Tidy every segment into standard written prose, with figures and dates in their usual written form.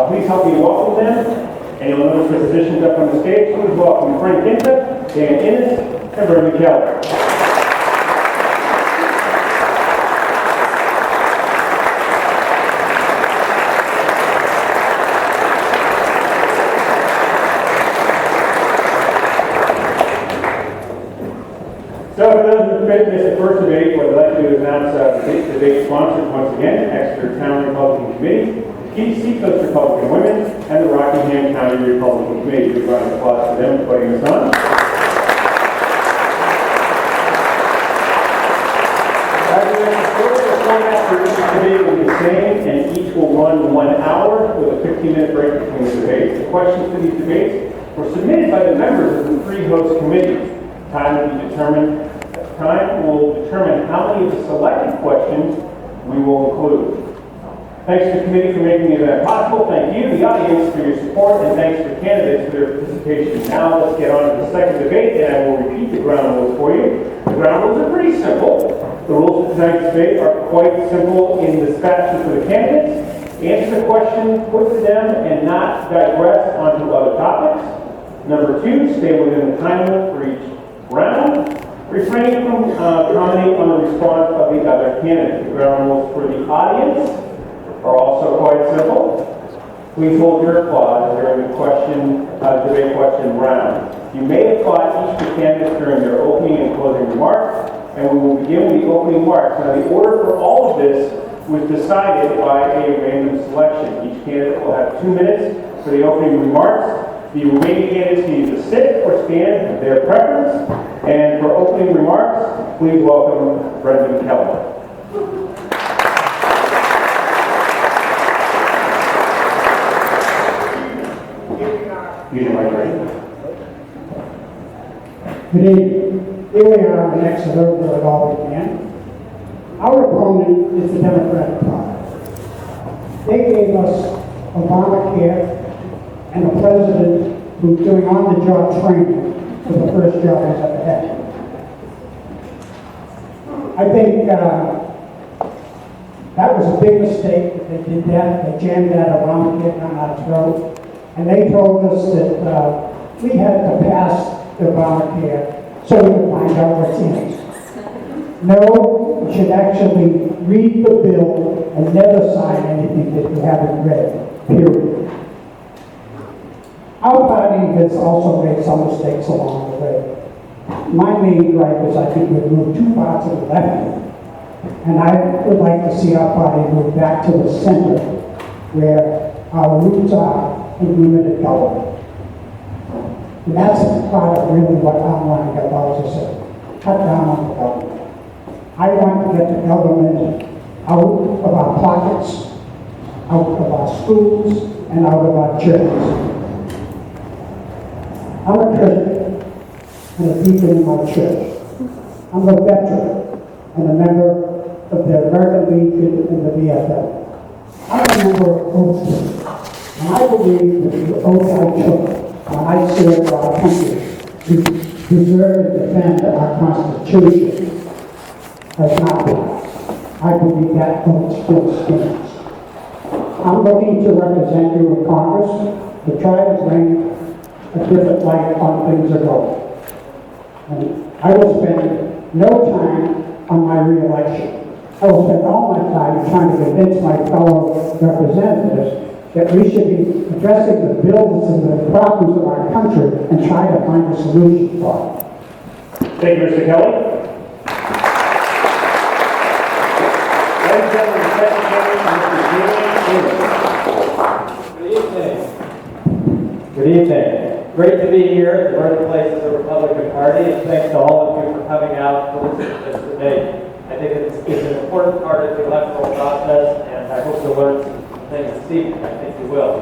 Please help me welcome them. And you'll notice the positions up on the stage. Please welcome Frank Guinta, Dan Innis, and Bernie Keller. So for those who missed the first debate, what I'd like to do is announce the debate sponsors once again, Exeter Town Republican Committee, Key Seacoast Republican Women, and the Rockingham County Republican Committee. Big round of applause for them for putting this on. The format for each debate will be the same, and each will run 1 hour with a 15-minute break between the debates. The questions for these debates were submitted by the members of the three host committees. Time will determine how many of the selected questions we will include. Thanks to the committee for making the event possible. Thank you, the audience, for your support, and thanks to candidates for their participation. Now let's get on to the second debate, and I will repeat the ground rules for you. The ground rules are pretty simple. The rules for tonight's debate are quite simple in the statute for the candidates. Answer the question put to them and not digress onto other topics. Number 2, stay within the time limit for each round. Refrain from commenting on the response of the other candidate. The ground rules for the audience are also quite simple. Please hold your applause during the debate question round. You may applaud each of the candidates during their opening and closing remarks, and we will begin with the opening remarks. Now, the order for all of this was decided by a random selection. Each candidate will have 2 minutes for the opening remarks. The remaining candidates can either sit or stand, their preference. And for opening remarks, please welcome Brendan Keller. Using my grade. Good evening. Here we are in Exeter, where it all began. Our opponent is the Democratic Party. They gave us Obamacare and a president who's doing on-the-job training for the first job he's ever had. I think that was a big mistake that they did that. They jammed that Obamacare down our throat. And they told us that we had to pass the Obamacare so we could find out what's in it. No, you should actually read the bill and never sign anything that you haven't read, period. Our party has also made some mistakes along the way. My main gripe is I think we've moved too far to the left, and I would like to see our party move back to the center where our roots are in limited government. And that's part of really what I'm running about to say. Cut down on the government. I want to get the government out of our pockets, out of our schools, and out of our churches. I'm a Christian and a deacon in my church. I'm a veteran and a member of the American Legion and the VFL. I'm a member of OSA, and I believe that the oath I took when I served our country to preserve and defend our Constitution has not been. I believe that oath still stands. I'm looking to represent you in Congress to try to bring a different light on things are going. And I will spend no time on my re-election. I will spend all my time trying to convince my fellow representatives that we should be addressing the bills and the problems of our country and try to find a solution for them. Thank you, Mr. Kelly. Ladies and gentlemen, the second candidate, Mr. Good evening. Good evening. Great to be here at the birthplace of the Republican Party, and thanks to all of you for coming out to listen to this debate. I think it's an important part of the electoral process, and I hope you'll learn some things this evening. I think you will.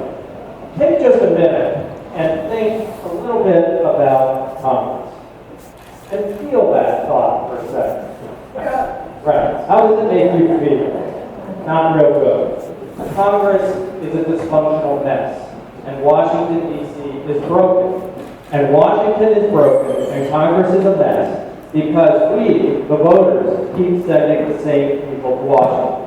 Take just a minute and think a little bit about Congress. And feel that thought for a second. Right. How does it make you feel? Not real good. Congress is a dysfunctional mess, and Washington, D.C. is broken. And Washington is broken, and Congress is a mess, because we, the voters, keep sending the same people to Washington.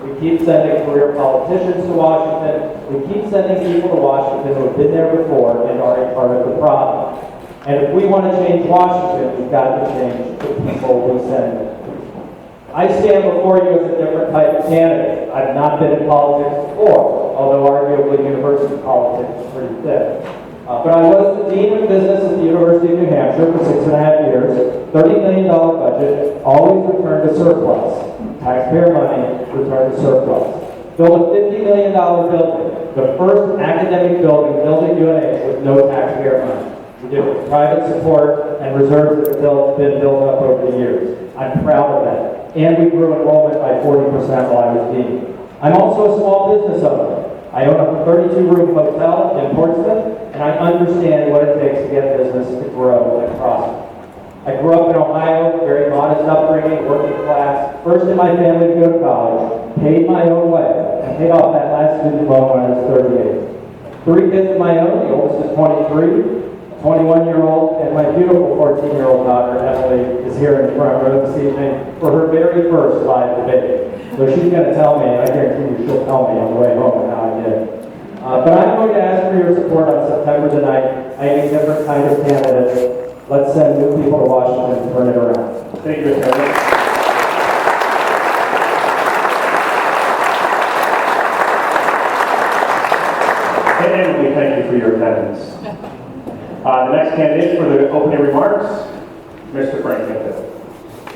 We keep sending career politicians to Washington. We keep sending people to Washington who have been there before and are a part of the problem. And if we want to change Washington, we've got to change the people we send there. I stand before you as a different type of candidate. I've not been in politics before, although arguably university politics is pretty thick. But I was the Dean of Business at the University of New Hampshire for 6.5 years, $30 million budget, always returned to surplus. Taxpayer money returned to surplus. Built a $50 million building, the first academic building built at UNH with no taxpayer money. We did it with private support and reserves that have been built up over the years. I'm proud of that. And we grew enrollment by 40% while I was Dean. I'm also a small business owner. I own a 32-room hotel in Portsmouth, and I understand what it takes to get business to grow and prosper. I grew up in Ohio, very modest upbringing, working class, first in my family to go to college, paid my own way, and paid off that last student loan when I was 38. 3 kids of my own, the oldest is 23, 21-year-old, and my beautiful 14-year-old daughter, Emily, is here in the front row this evening for her very first live debate. So she's going to tell me, and I guarantee you she'll tell me on the way home how I did. But I'm going to ask for your support on September the 9th. I am a different kind of candidate. Let's send new people to Washington and turn it around. Thank you, Mr. Henry. And we thank you for your attendance. The next candidate for the opening remarks, Mr. Frank Guinta.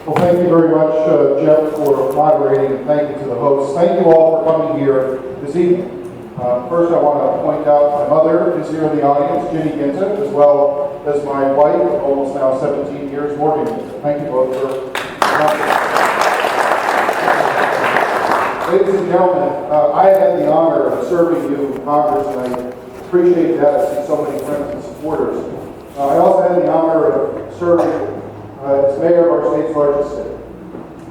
Well, thank you very much, Jeff, for moderating, and thank you to the hosts. Thank you all for coming here this evening. First, I want to point out my mother is here in the audience, Ginny Guinta, as well as my wife, of almost now 17 years, Morgan Guinta. Thank you both for coming. Ladies and gentlemen, I had the honor of serving you in Congress, and I appreciate that. I see so many friends and supporters. I also had the honor of serving as mayor of our state's largest city.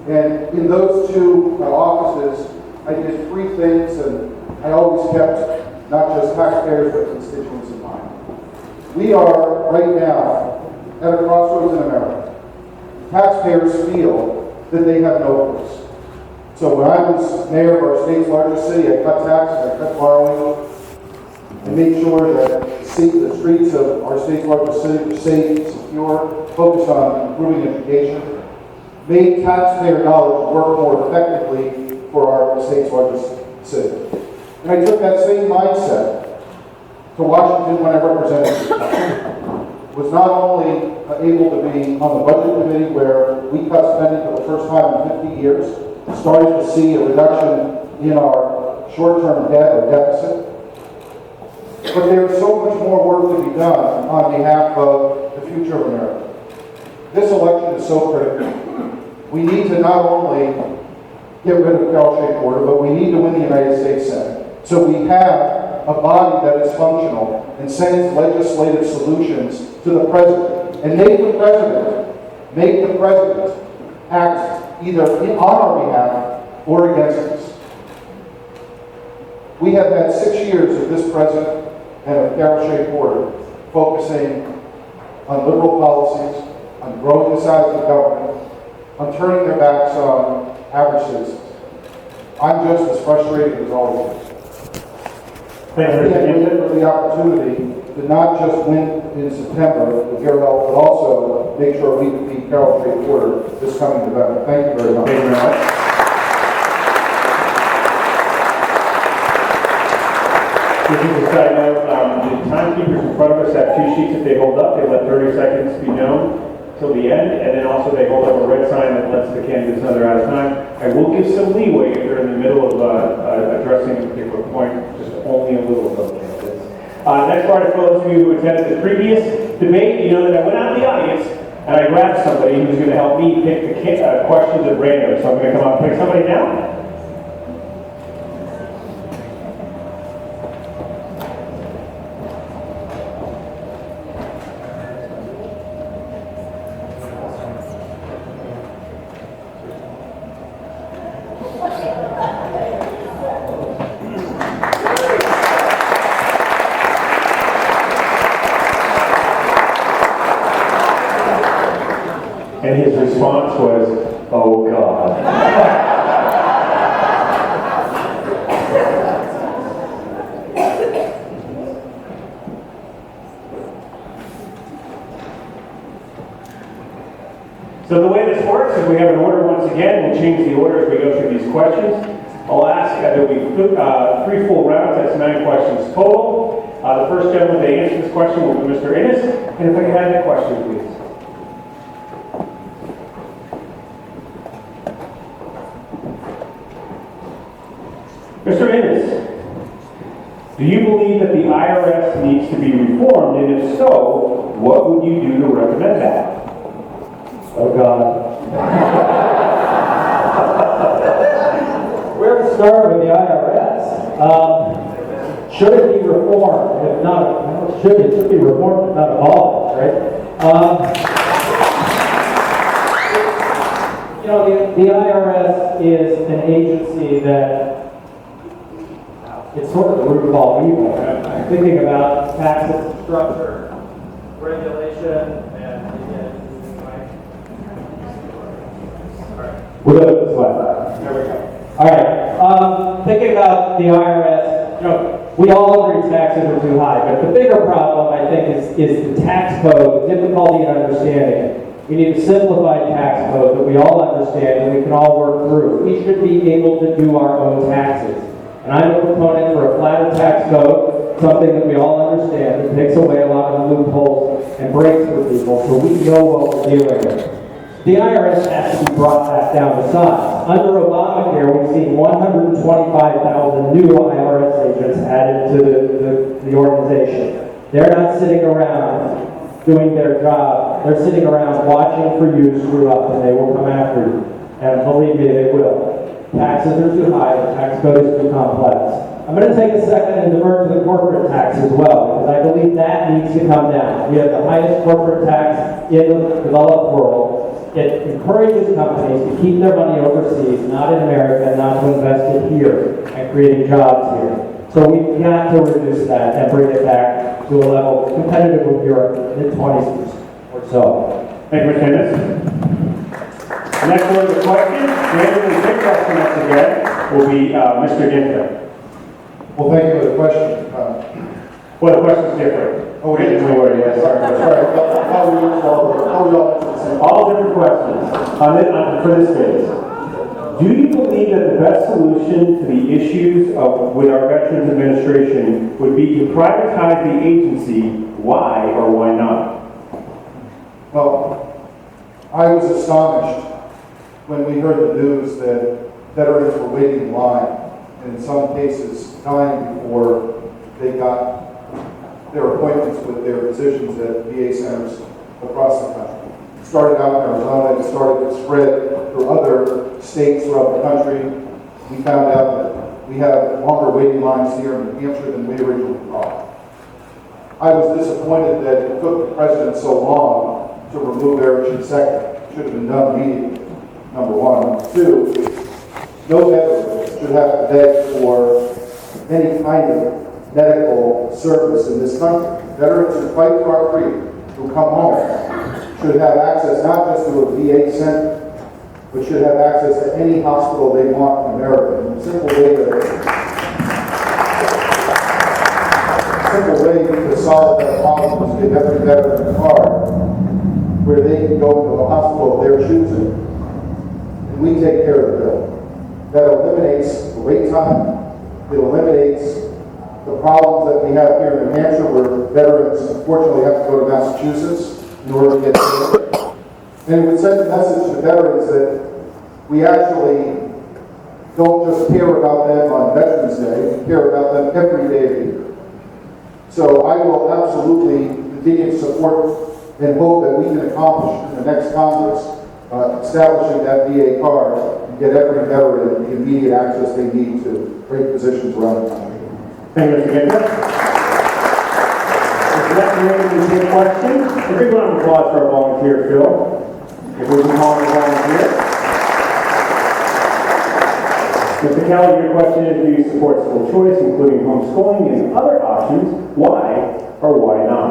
And in those two offices, I did 3 things, and I always kept not just taxpayers, but constituents in mind. We are, right now, at a crossroads in America. Taxpayers feel that they have no voice. So when I was mayor of our state's largest city, I cut taxes, I cut borrowing, and made sure that the streets of our state's largest city were safe, secure, focused on improving education, made taxpayer dollars work more effectively for our state's largest city. And I took that same mindset to Washington when I represented the state. Was not only able to be on the budget committee where we cut spending for the first time in 50 years, started to see a reduction in our short-term debt or deficit, but there's so much more work to be done on behalf of the future of America. This election is so critical. We need to not only get rid of Carol Porter, but we need to win the United States Senate. So we have a body that is functional and sends legislative solutions to the president and make the president act either on our behalf or against us. We have had 6 years of this president and of Carol Porter focusing on liberal policies, on growing the size of the government, on turning their backs on average citizens. I'm just as frustrated as all of you. Thank you, Mr. We Guinta. for the opportunity to not just win in September with your help, but also make sure we beat Carol Porter this coming November. Thank you very much. Thank you very much. Just as a side note, the timekeepers in front of us have 2 sheets that they hold up. They let 30 seconds be known till the end, and then also they hold up a red sign that lets the candidates know they're out of time. I will give some leeway if they're in the middle of addressing a particular point, just only a little of those candidates. Next part, for those of you who attended the previous debate, you know that I went out in the audience and I grabbed somebody who's going to help me pick the questions at random. So I'm going to come up and pick somebody now. And his response was, "Oh God." this works is we have an order once again. We'll change the order as we go through these questions. I'll ask, there'll be 3 full rounds, that's 9 questions total. The first gentleman to answer this question will be Mr. Innis. And if I can have that question, please. Mr. Innis, do you believe that the IRS needs to be reformed? And if so, what would you do to recommend that? Oh, God. Where to start with the IRS? Should it be reformed? If not, it should be reformed, if not abolished, right? The IRS is an agency that it's sort of the root of all evil. I'm thinking about taxes, structure, regulation, and we'll go to the slide. There we go. All right. Thinking about the IRS, we all agree taxes are too high, but the bigger problem, I think, is the tax code, the difficulty in understanding it. We need a simplified tax code that we all understand and we can all work through. We should be able to do our own taxes. And I'm a proponent for a flatter tax code, something that we all understand. It takes away a lot of the loopholes and breaks for people so we know what we're dealing with. The IRS has to be brought back down to size. Under Obamacare, we've seen 125,000 new IRS agents added to the organization. They're not sitting around doing their job. They're sitting around watching for you to screw up, and they will come after you. And believe me, they will. Taxes are too high, the tax code is too complex. I'm going to take a second and divert to the corporate tax as well, because I believe that needs to come down. We have the highest corporate tax in the developed world. It encourages companies to keep their money overseas, not in America, not to invest it here and creating jobs here. So we've got to reduce that and bring it back to a level competitive with Europe, mid-20s or so. Thank you, Mr. Innis. The next one of the questions, randomly picked up from us again, will be Mr. Guinta. Well, thank you for the question. Well, the question's different. Oh, we didn't know Yes, Sorry. How are we all? All different questions for this phase. Do you believe that the best solution to the issues with our Veterans Administration would be to privatize the agency? Why or why not? Well, I was astonished when we heard the news that veterans were waiting in line, and in some cases dying before they got their appointments with their physicians at VA centers across the country. It started out in Arizona, it started to spread through other states throughout the country. We found out that we have longer waiting lines here in New Hampshire than we originally thought. I was disappointed that it took the president so long to remove Eric Second. It should have been done immediately, number one. Number two, no veteran should have to beg for any kind of medical service in this country. Veterans who fight for our freedom, who come home, should have access not just to a VA center, but should have access to any hospital they want in America. And the simple way to solve that problem is give every veteran a card where they can go to a hospital of their choosing, and we take care of the bill. That eliminates the wait time. It eliminates the problems that we have here in New Hampshire, where veterans unfortunately have to go to Massachusetts in order to get care. And it would send a message to veterans that we actually don't just care about them on Veterans Day, we care about them every day of the year. So I will absolutely continue to support and hope that we can accomplish in the next Congress establishing that VA card and get every veteran the immediate access they need to great positions around the country. Thank you, Mr. Guinta. Next, we're going to take questions. A big round of applause for our volunteer, Phil. If we can call him a volunteer. Mr. Kelly, your question is, do you support school choice, including homeschooling and other options? Why or why not?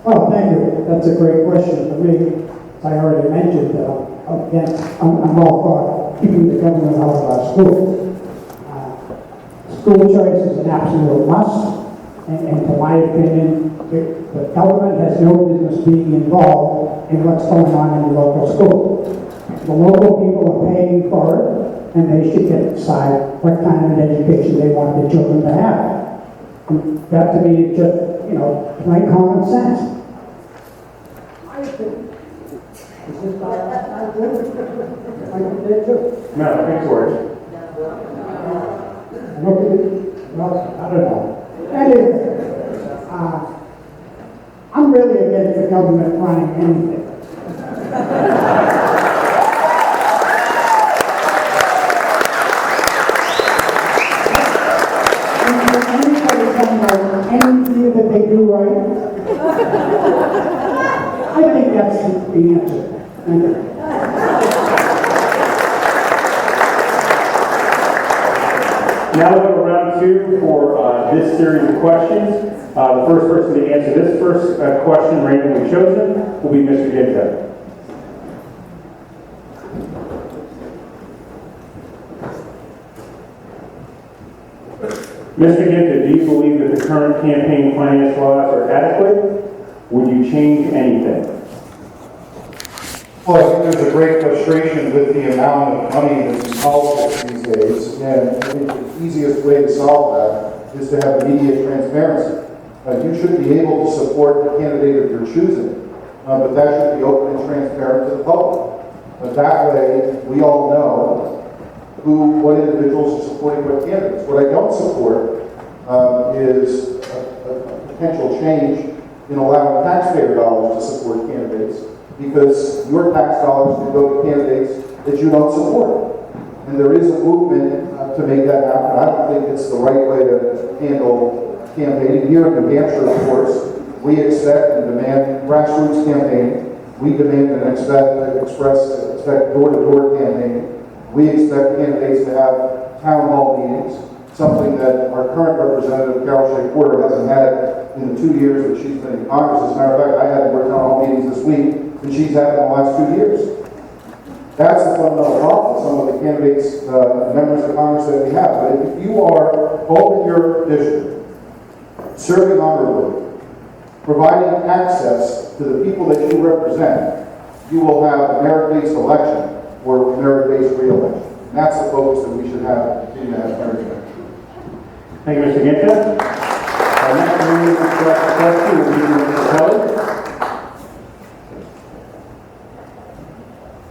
Well, thank you. That's a great question for me. As I already mentioned, I'm all for keeping the government out of our schools. School choice is an absolute must. And to my opinion, the government has no business being involved in what's going on in the local school. The local people are paying for it, and they should get to decide what kind of an education they want their children to have. And that to me is just, plain common sense. I think, is this not good? I think they do. No, thanks, George. Well, I don't know. Anyway, I'm really against the government running anything. Anybody talking about anything that they do right? I think that's the answer. Thank you. Now we'll go to round two for this series of questions. The first person to answer this first question randomly chosen will be Mr. Guinta. Mr. Guinta, do you believe that the current campaign finance laws are adequate? Would you change anything? Well, I think there's a great frustration with the amount of money that's in politics these days, and I think the easiest way to solve that is to have immediate transparency. You should be able to support the candidate of your choosing, but that should be open and transparent to the public. That way, we all know what individuals are supporting what candidates. What I don't support is a potential change in allowing taxpayer dollars to support candidates, because your tax dollars can go to candidates that you don't support. And there is a movement to make that happen. I don't think it's the right way to handle campaigning. Here in New Hampshire, of course, we expect and demand grassroots campaigning. We demand and expect door-to-door campaigning. We expect candidates to have town hall meetings, something that our current representative, Carol Shea Porter, hasn't had in the 2 years that she's been in Congress. As a matter of fact, I had more town hall meetings this week than she's had in the last 2 years. That's the fundamental problem with some of the candidates, members of Congress that we have. But if you are home in your district, serving honorably, providing access to the people that you represent, you will have a merit-based election or a merit-based re-election. And that's the focus that we should have, continue to have merit. Thank you, Mr. Guinta. Our next question will be Mr. Kelly.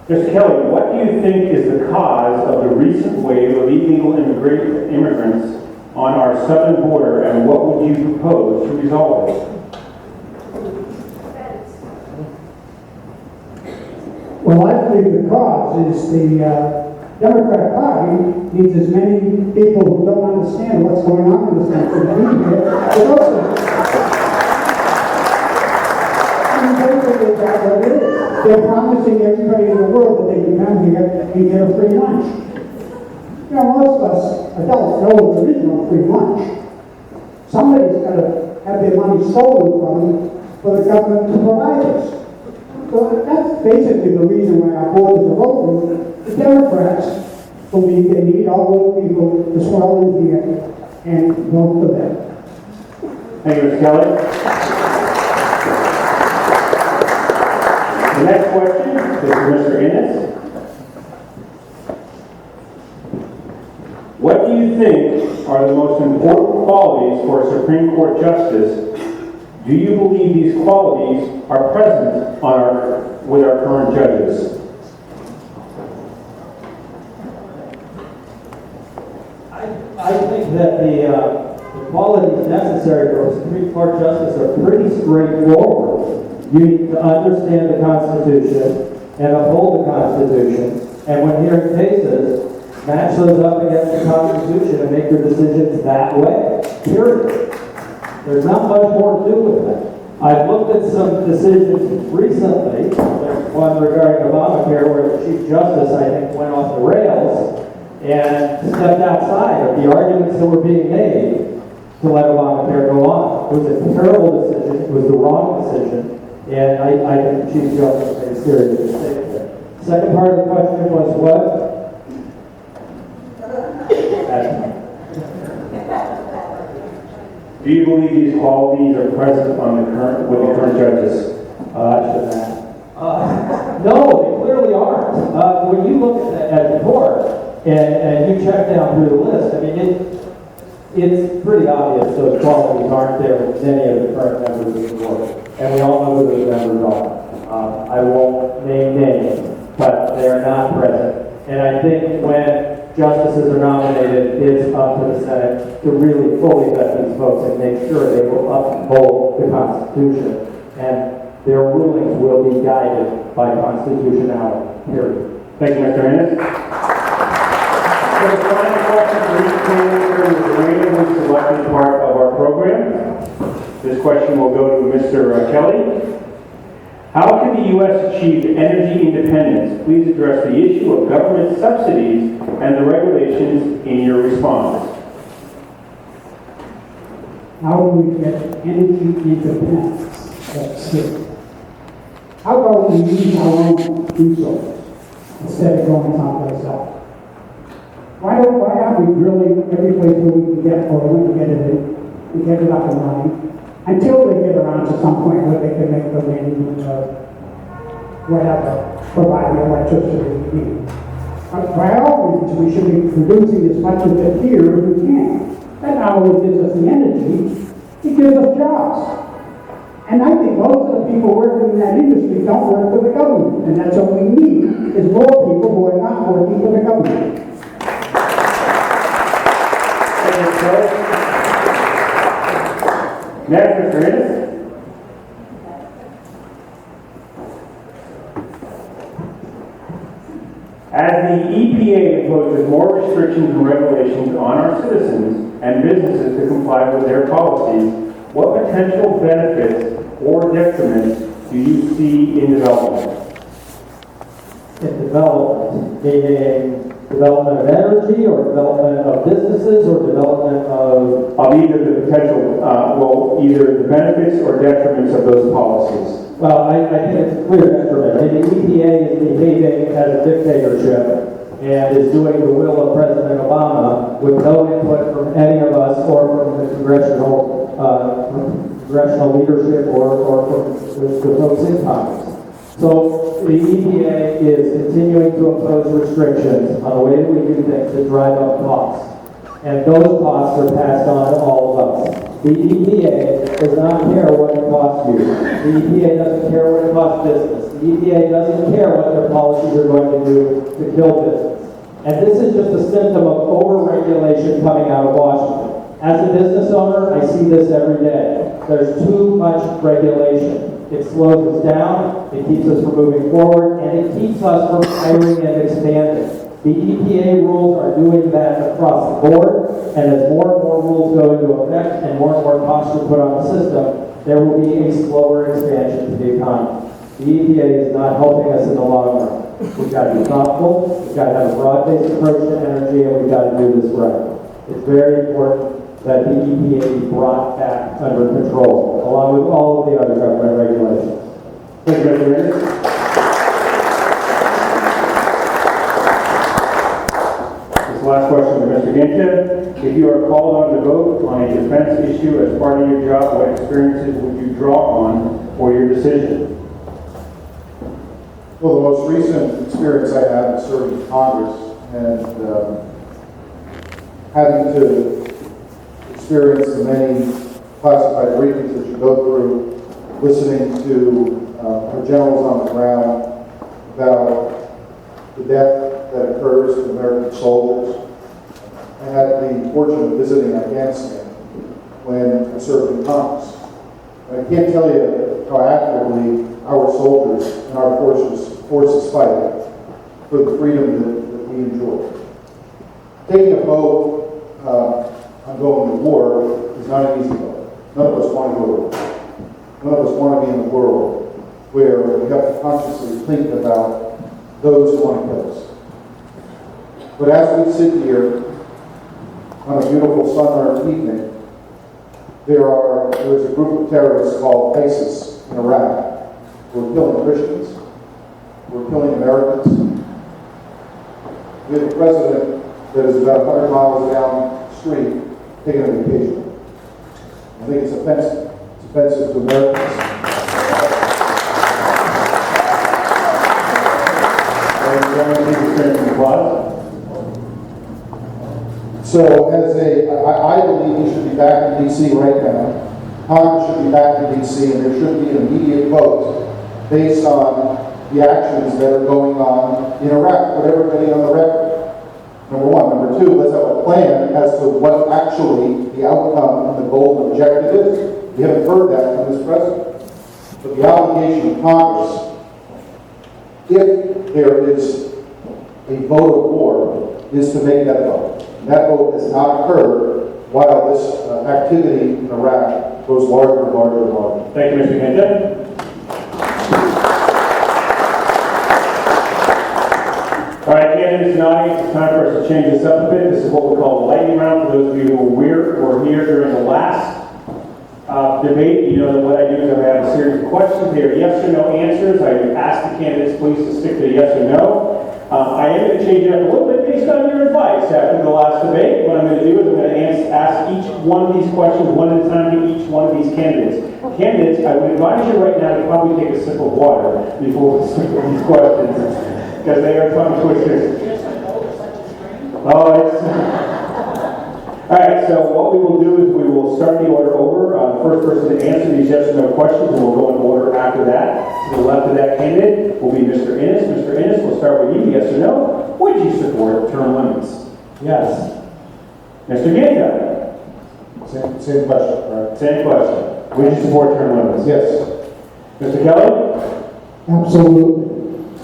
Mr. Kelly, what do you think is the cause of the recent wave of illegal immigrants on our southern border, and what would you propose to resolve it? Well, I believe the cause is the Democratic Party needs as many people who don't understand what's going on in this country to be here to vote for them. And basically that's what it is. They're promising everybody in the world that they can come here and get a free lunch. Most of us adults know that there is no free lunch. Somebody's got to have their money stolen from them for the government to provide us. So that's basically the reason why our voters are voting. The Democrats believe they need all those people to swell in here and vote for them. Thank you, Mr. Kelly. The next question is for Mr. Innis. What do you think are the most important qualities for a Supreme Court justice? Do you believe these qualities are present with our current judges? I think that the qualities necessary for a Supreme Court justice are pretty straightforward. You need to understand the Constitution and uphold the Constitution, and when hearing cases, match those up against the Constitution and make your decisions that way. Period. There's not much more to do with that. I've looked at some decisions recently. There's one regarding Obamacare where the Chief Justice, I think, went off the rails and stepped outside of the arguments that were being made to let Obamacare go on. It was a terrible decision. It was the wrong decision. And I think the Chief Justice made a serious mistake there. Second part of the question was what? Do you believe these qualities are present on the current, with the current judges? No, they clearly aren't. When you look at the court and you check down through the list, I mean, it's pretty obvious those qualities aren't there with many of the current members of the board. And we all know who those members are. I won't name names, but they are not present. And I think when justices are nominated, it's up to the Senate to really fully vet these folks and make sure they will uphold the Constitution. And their rulings will be guided by constitutionality, period. Thank you, Mr. Innis. So the final question for each candidate is the randomly selected part of our program. This question will go to Mr. Kelly. How can the U.S. achieve energy independence? Please address the issue of government subsidies and the regulations in your response. How do we get energy independence? That's it. How about we use our own resources instead of going someplace else? Why aren't we drilling every place where we can get oil and get it in and get it up and running until they get around to some point where they can make the wind, whatever, provide the electricity we need. But by all means, we should be producing as much of it here as we can. That not only gives us the energy, it gives us jobs. And I think most of the people working in that industry don't work for the government. And that's what we need, is more people who are not working for the government. Next, Mr. Innis. As the EPA imposes more restrictions and regulations on our citizens and businesses to comply with their policies, what potential benefits or detriments do you see in development? In development, meaning development of energy or development of businesses or development of either the potential, either the benefits or detriments of those policies. Well, I think it's a clear detriment. I mean, the EPA is behaving as a dictatorship and is doing the will of President Obama with no input from any of us or from the congressional leadership or from the folks in Congress. So the EPA is continuing to impose restrictions on the way that we do things to drive up costs. And those costs are passed on to all of us. The EPA does not care what it costs you. The EPA doesn't care what it costs business. The EPA doesn't care what their policies are going to do to kill business. And this is just a symptom of over-regulation coming out of Washington. As a business owner, I see this every day. There's too much regulation. It slows us down, it keeps us from moving forward, and it keeps us from hiring and expanding. The EPA rules are doing that across the board, and as more and more rules go into effect and more costs are put on the system, there will be a slower expansion to the economy. The EPA is not helping us in the long run. We've got to be thoughtful, we've got to have a broad-based approach to energy, and we've got to do this right. It's very important that the EPA be brought back under control, along with all of the other government regulations. Thank you, Mr. Innis. This last question to Mr. Guinta. If you are called on to vote on a defense issue as part of your job, what experiences would you draw on for your decision? Well, the most recent experience I had was serving in Congress and having to experience the many classified briefings that you go through, listening to our generals on the ground about the death that occurs to American soldiers. I had the fortune of visiting Afghanistan when I served in Congress. And I can't tell you how actively our soldiers and our forces fight for the freedom that we enjoy. Taking a vote on going to war is not an easy vote. None of us want to go to war. None of us want to be in a world where we have to consciously think about those who want to kill us. But as we sit here on a beautiful summer evening, there's a group of terrorists called ISIS in Iraq who are killing Christians, who are killing Americans. We have a president that is about 100 miles down the street taking a vacation. I think it's offensive. It's offensive to Americans. So I believe he should be back in D.C. right now. Congress should be back in D.C. and there should be an immediate vote based on the actions that are going on in Iraq. Put everybody on the record. Number one. Number two, let's have a plan as to what actually the outcome and the goal and objective is. We haven't heard that from this president. But the obligation of Congress, if there is a vote of war, is to make that vote. And that vote has not occurred while this activity in Iraq goes larger and larger and larger. Thank you, Mr. Guinta. All right, candidates and audience, it's time for us to change this up a bit. This is what we call the lightning round. For those of you who were here during the last debate, you know that what I do is I have a series of questions. They are yes or no answers. I ask the candidates please to stick to yes or no. I am going to change it up a little bit based on your advice after the last debate. What I'm going to do is I'm going to ask each one of these questions one at a time to each one of these candidates. Candidates, I would advise you right now to probably take a sip of water before we start with these questions, because they are tongue twisters. Oh, it's... All right, so what we will do is we will start the order over. The first person to answer these yes or no questions, and we'll go in order after that. To the left of that candidate will be Mr. Innis. Mr. Innis, we'll start with you, yes or no. Would you support term limits? Yes. Mr. Guinta? Same question, right? Same question. Would you support term limits? Yes. Mr. Kelly? Absolutely.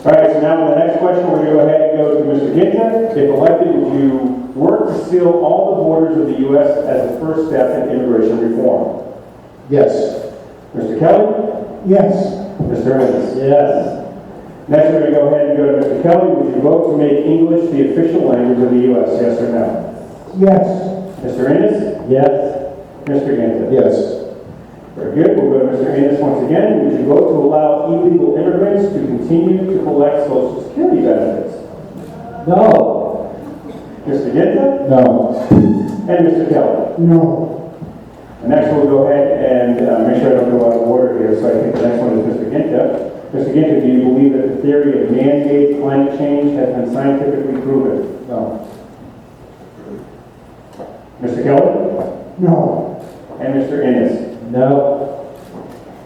All right, so now the next question, we're going to go ahead and go to Mr. Guinta. If elected, would you work to seal all the borders of the U.S. as a first step in immigration reform? Yes. Mr. Kelly? Yes. Mr. Innis? Yes. Next, we're going to go ahead and go to Mr. Kelly. Would you vote to make English the official language of the U.S., yes or no? Yes. Mr. Innis? Yes. Mr. Guinta? Yes. Very good. We'll go to Mr. Innis once again. Would you vote to allow illegal immigrants to continue to collect Social Security benefits? No. Mr. Guinta? No. And Mr. Kelly? No. And next, we'll go ahead and make sure I don't go out of order here, so I think the next one is Mr. Guinta. Mr. Guinta, do you believe that the theory of man-made climate change has been scientifically proven? No. Mr. Kelly? No. And Mr. Innis? No.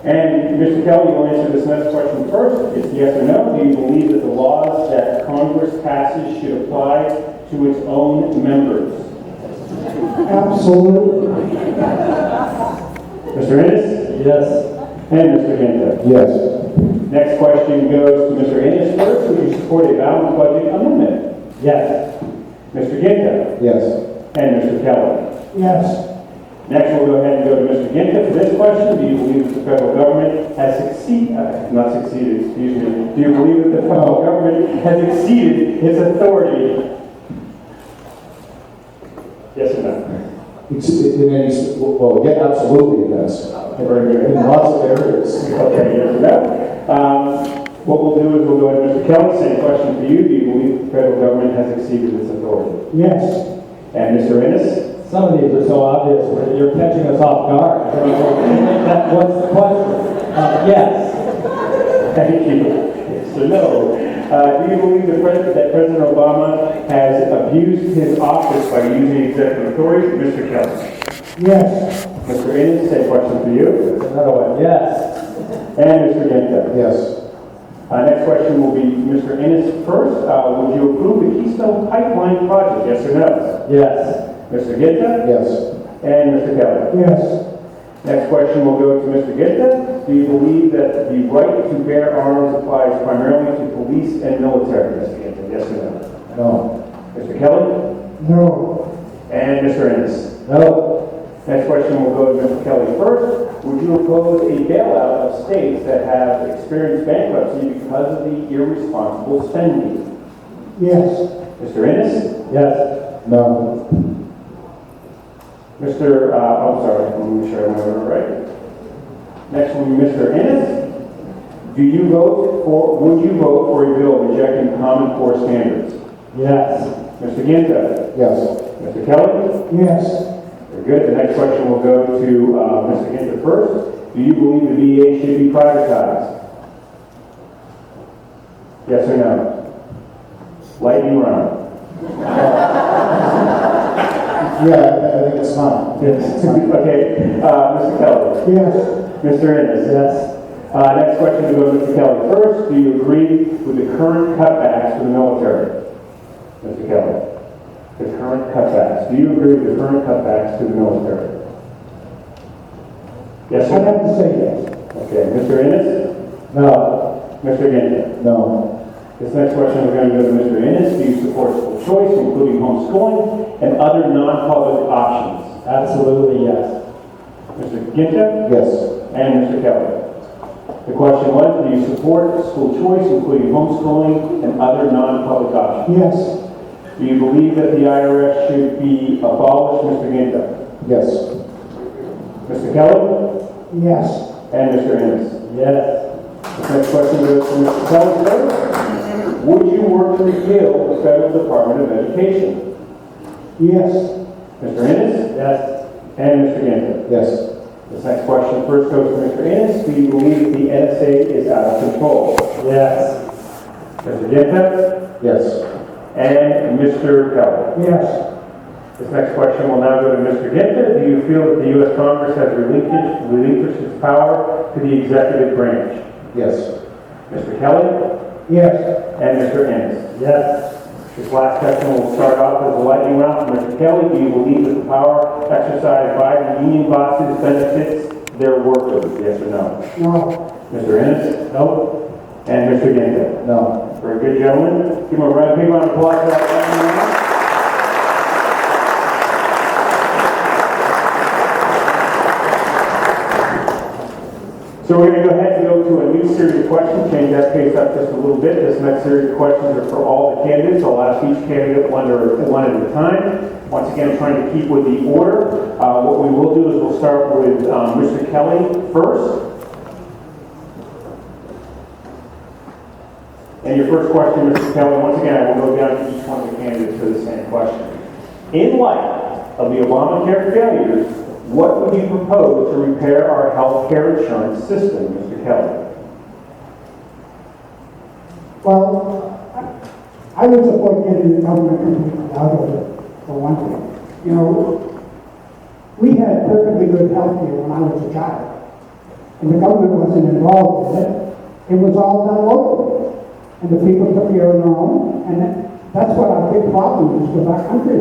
And Mr. Kelly, you'll answer this next question first. It's yes or no. Do you believe that the laws that Congress passes should apply to its own members? Absolutely. Mr. Innis? Yes. And Mr. Guinta? Yes. Next question goes to Mr. Innis first. Would you support a balanced budget amendment? Yes. Mr. Guinta? Yes. And Mr. Kelly? Yes. Next, we'll go ahead and go to Mr. Guinta for this question. Do you believe that the federal government has not succeeded, excuse me. Do you believe that the federal government has exceeded its authority? Yes or no? Well, yeah, absolutely, yes. Very good. In lots of areas. Okay, yes or no? What we'll do is we'll go to Mr. Kelly. Same question for you. Do you believe that the federal government has exceeded its authority? Yes. And Mr. Innis? Some of these are so obvious that you're catching us off guard. What's the question? Yes. Thank you. So no. Do you believe that President Obama has abused his office by using executive authority? Mr. Kelly? Yes. Mr. Innis, same question for you. Another one. Yes. And Mr. Guinta? Yes. Next question will be Mr. Innis first. Would you approve the Keystone Pipeline project? Yes or no? Yes. Mr. Guinta? Yes. And Mr. Kelly? Yes. Next question will go to Mr. Guinta. Do you believe that the right to bear arms applies primarily to police and military? Mr. Guinta, yes or no? No. Mr. Kelly? No. And Mr. Innis? No. Next question will go to Mr. Kelly first. Would you oppose a bailout of states that have experienced bankruptcy because of the irresponsible spending? Yes. Mr. Innis? Yes. No. Mr. I'm sorry, let me make sure I went over it right. Next will be Mr. Innis. Would you vote for a bill rejecting Common Core standards? Yes. Mr. Guinta? Yes. Mr. Kelly? Yes. Very Very good. The next question will go to Mr. Guinta first. Do you believe the VA should be privatized? Yes or no? Lightning round. Yeah, I think it's fine. Yes. Okay. Mr. Kelly. Yes. Mr. Innis. Yes. Next question will go to Mr. Kelly first. Do you agree with the current cutbacks for the military? Mr. Kelly. The current cutbacks. Do you agree with the current cutbacks to the military? Yes or I'd no? have to say yes. Okay. Mr. Innis? No. Mr. Guinta? No. This next question is going to go to Mr. Innis. Do you support school choice, including homeschooling and other non-public options? Absolutely yes. Mr. Guinta? Yes. And Mr. Kelly. The question was, do you support school choice, including homeschooling and other non-public options? Yes. Do you believe that the IRS should be abolished, Mr. Guinta? Yes. Mr. Kelly? Yes. And Mr. Innis? Yes. The next question goes to Mr. Kelly first. Would you work to repeal the Federal Department of Education? Yes. Mr. Innis? Yes. And Mr. Guinta? Yes. This next question first goes to Mr. Innis. Do you believe that the NSA is out of control? Yes. Mr. Guinta? Yes. And Mr. Kelly? Yes. This next question will now go to Mr. Guinta. Do you feel that the U.S. Congress has relinquished its power to the executive branch? Yes. Mr. Kelly? Yes. And Mr. Innis? Yes. This last question will start off as a lightning round from Mr. Kelly. Do you believe that the power exercised by the union bosses benefits their workers? Yes or no? No. Mr. Innis? No. And Mr. Guinta? No. Very good, gentlemen. Give them a round of applause for that lightning round. So we're going to go ahead and go to a new series of questions, change that pace up just a little bit. This next series of questions are for all the candidates. I'll ask each candidate one at a time. Once again, trying to keep with the order. What we will do is we'll start with Mr. Kelly first. And your first question, Mr. Kelly, once again, I will go down to each one of the candidates for the same question. In light of the Obamacare failures, what would you propose to repair our health care insurance system, Mr. Kelly? Well, I would support getting the government completely out of it, for one thing. You know, we had perfectly good health care when I was a child. And the government wasn't involved in it. It was all done locally. And the people took care of their own. And that's what our big problem is with our country.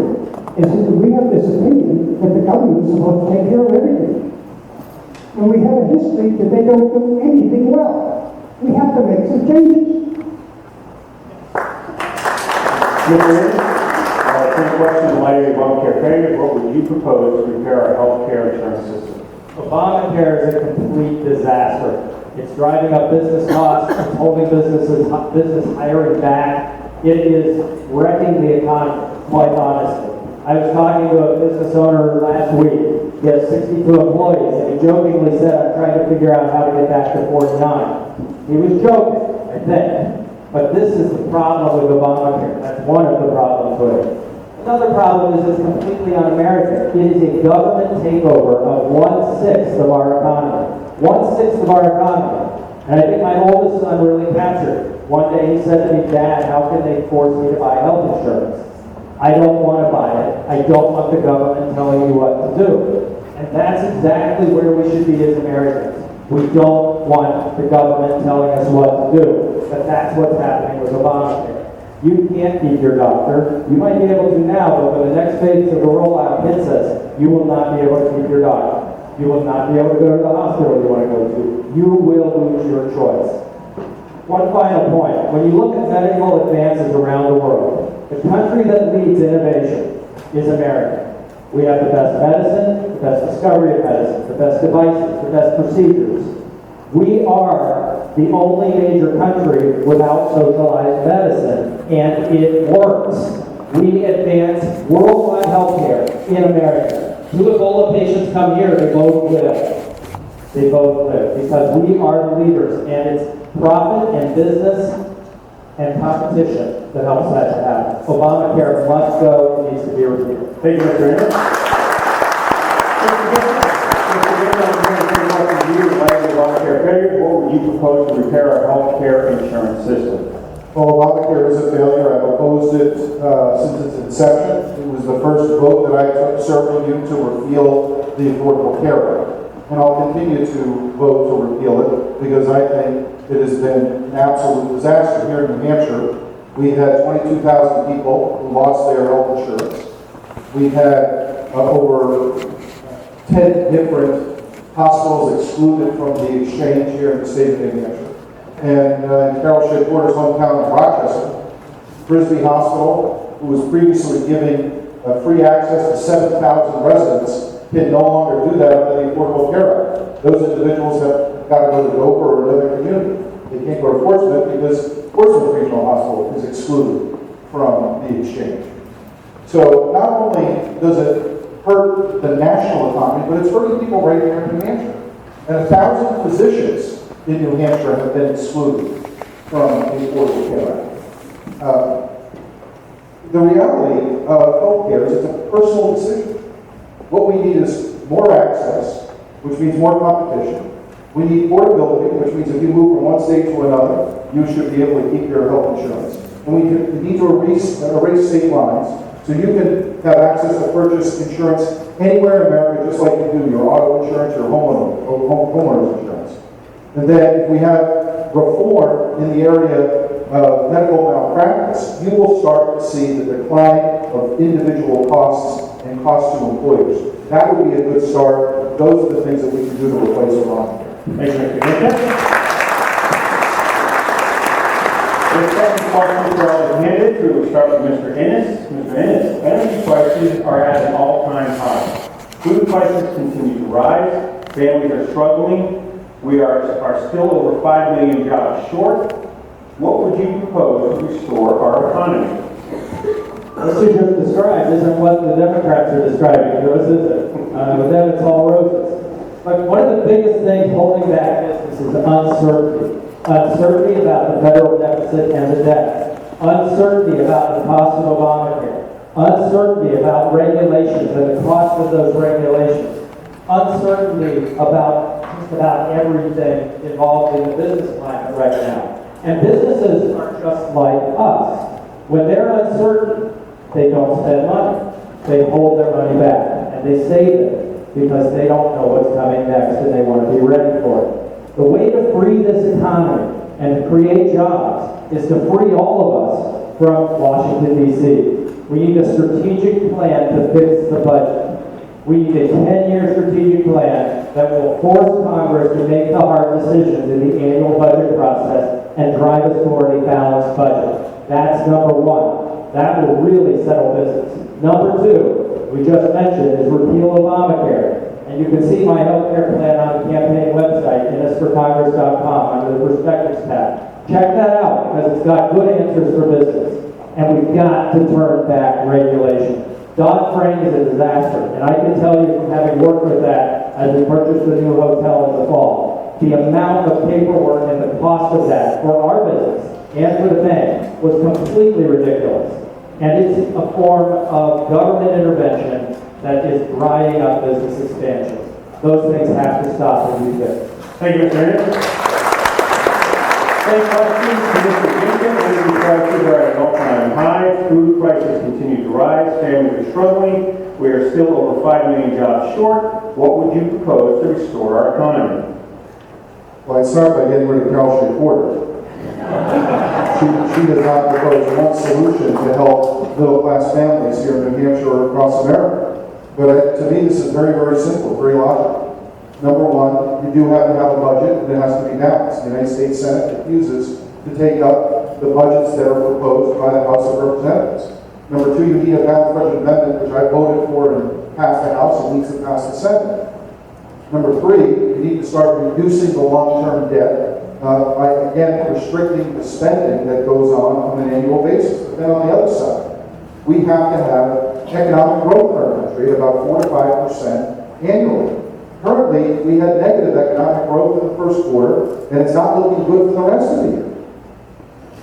Is that we have this opinion that the government is supposed to take care of everything. And we have a history that they don't do anything well. We have to make some changes. Mr. Innis, same question in light of the Obamacare failures, what would you propose to repair our health care insurance system? Obamacare is a complete disaster. It's driving up business costs, it's holding business hiring back. It is wrecking the economy, quite honestly. I was talking to a business owner last week. He has 62 employees, and he jokingly said, I'm trying to figure out how to get back to 49. He was joking, I think. But this is the problem with Obamacare. That's one of the problems with it. Another problem is it's completely un-American. It is a government takeover of 1/6 of our economy. 1/6 of our economy. And I think my oldest son really captured it. One day he said to me, Dad, how can they force me to buy health insurance? I don't want to buy it. I don't want the government telling me what to do. And that's exactly where we should be as Americans. We don't want the government telling us what to do. But that's what's happening with Obamacare. You can't keep your doctor. You might be able to now, but when the next phase of the rollout hits us, you will not be able to keep your doctor. You will not be able to go to the hospital you want to go to. You will lose your choice. One final point. When you look at medical advances around the world, the country that leads innovation is America. We have the best medicine, the best discovery of medicine, the best devices, the best procedures. We are the only major country without socialized medicine, and it works. We advance worldwide healthcare in America. Two Ebola patients come here, they both live. They both live because we are the leaders, and it's profit and business and competition that helps that to happen. Obamacare must go, it needs to be reviewed. Thank you, Mr. Innis. What would you propose to repair our health care insurance system? Well, Obamacare is a failure. I've opposed it since its inception. It was the first vote that I took serving you to repeal the Affordable Care Act. And I'll continue to vote to repeal it because I think it has been an absolute disaster here in New Hampshire. We've had 22,000 people who lost their health insurance. We've had over 10 different hospitals excluded from the exchange here in the state of New Hampshire. And in Carol Shea Porter's hometown of Rochester, Frisbee Hospital, who was previously giving free access to 7,000 residents, can no longer do that under the Affordable Care Act. Those individuals have got to go to Dover or another community. They can't go to Portsmouth because Portsmouth Regional Hospital is excluded from the exchange. So not only does it hurt the national economy, but it's hurting people right here in New Hampshire. And 1,000 physicians in New Hampshire have been excluded from the Affordable Care Act. The reality of healthcare is it's a personal decision. What we need is more access, which means more competition. We need portability, which means if you move from one state to another, you should be able to keep your health insurance. And we need to erase state lines so you can have access to purchase insurance anywhere in America, just like you do your auto insurance, your homeowner's insurance. And then if we have reform in the area of medical malpractice, you will start to see the decline of individual costs and costs to employers. That would be a good start. Those are the things that we can do to replace Obamacare. Thank you, Mr. Guinta. The second question for all the candidates, we will start with Mr. Innis. Mr. Innis, energy prices are at an all-time high. Food prices continue to rise. Families are struggling. We are still over 5 million jobs short. What would you propose to restore our economy? What you just described isn't what the Democrats are describing to us, is it? With them, it's all roses. But one of the biggest things holding back business is uncertainty. Uncertainty about the federal deficit and the debt. Uncertainty about the cost of Obamacare. Uncertainty about regulations and the cost of those regulations. Uncertainty about just about everything involved in the business climate right now. And businesses are just like us. When they're uncertain, they don't spend money. They hold their money back and they save it because they don't know what's coming next and they want to be ready for it. The way to free this economy and to create jobs is to free all of us from Washington, D.C. We need a strategic plan to fix the budget. We need a 10-year strategic plan that will force Congress to make the hard decisions in the annual budget process and drive us toward a balanced budget. That's number one. That will really settle business. Number two, we just mentioned, is repeal Obamacare. And you can see my health care plan on the campaign website, innisforcongress.com, under the Perspectives tab. Check that out, because it's got good answers for business. And we've got to turn back regulation. Dodd-Frank is a disaster, and I can tell you from having worked with that as we purchased the new hotel in the fall, the amount of paperwork and the cost of that for our business and for the bank was completely ridiculous. And it's a form of government intervention that is drying up business expansion. Those things have to stop and be fixed. Thank you, Mr. Innis. Same questions to Mr. Guinta. Energy prices are at an all-time high. Food prices continue to rise. Families are struggling. We are still over 5 million jobs short. What would you propose to restore our economy? Well, I'd start by getting rid of Carol Shea Porter. She does not propose one solution to help middle-class families here in New Hampshire or across America. But to me, this is very, very simple, very logical. Number one, you do have to have a budget, and it has to be balanced. The United States Senate refuses to take up the budgets that are proposed by the House of Representatives. Number two, you need a balanced budget amendment, which I voted for and passed the House and needs to pass the Senate. Number three, you need to start reducing the long-term debt by, again, restricting the spending that goes on an annual basis. But then on the other side, we have to have economic growth in our country at about 4 to 5% annually. Currently, we had negative economic growth in the first quarter, and it's not looking good for the rest of the year.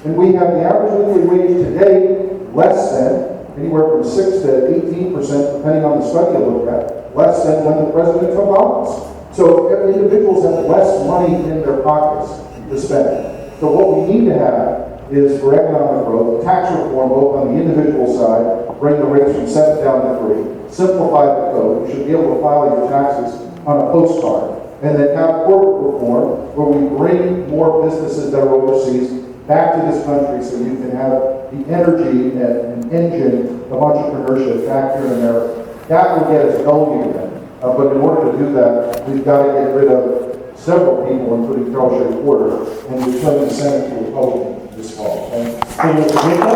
And we have the average weekly wage today less than anywhere from 6 to 18%, depending on the study you look at, less than when the president took office. So individuals have less money in their pockets to spend. So what we need to have is for economic growth, tax reform both on the individual side, bring the rates from 7 down to 3, simplify the code. You should be able to file your taxes on a postcard. And then have corporate reform where we bring more businesses that are overseas back to this country so you can have the energy and engine of entrepreneurship back here in America. That will get us going again. But in order to do that, we've got to get rid of several people, including Carol Shea Porter, and return the Senate to Republican this fall. Thank you, Mr. Guinta.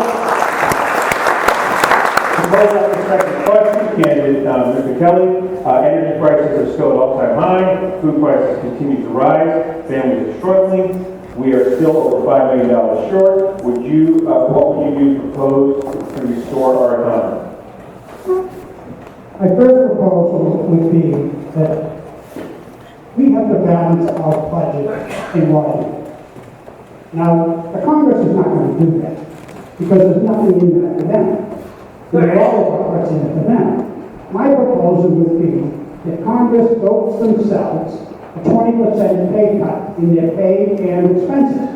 To close out the second question, candidate Mr. Kelly, energy prices are still at all-time high, food prices continue to rise, families are struggling, we are still over $5 million short. What would you propose to restore our economy? My first proposal would be that we have to balance our budget in writing. Now, the Congress is not going to do that because there's nothing in that for them. They're all about what's in it for them. My proposal would be that Congress votes themselves a 20% pay cut in their pay and expenses.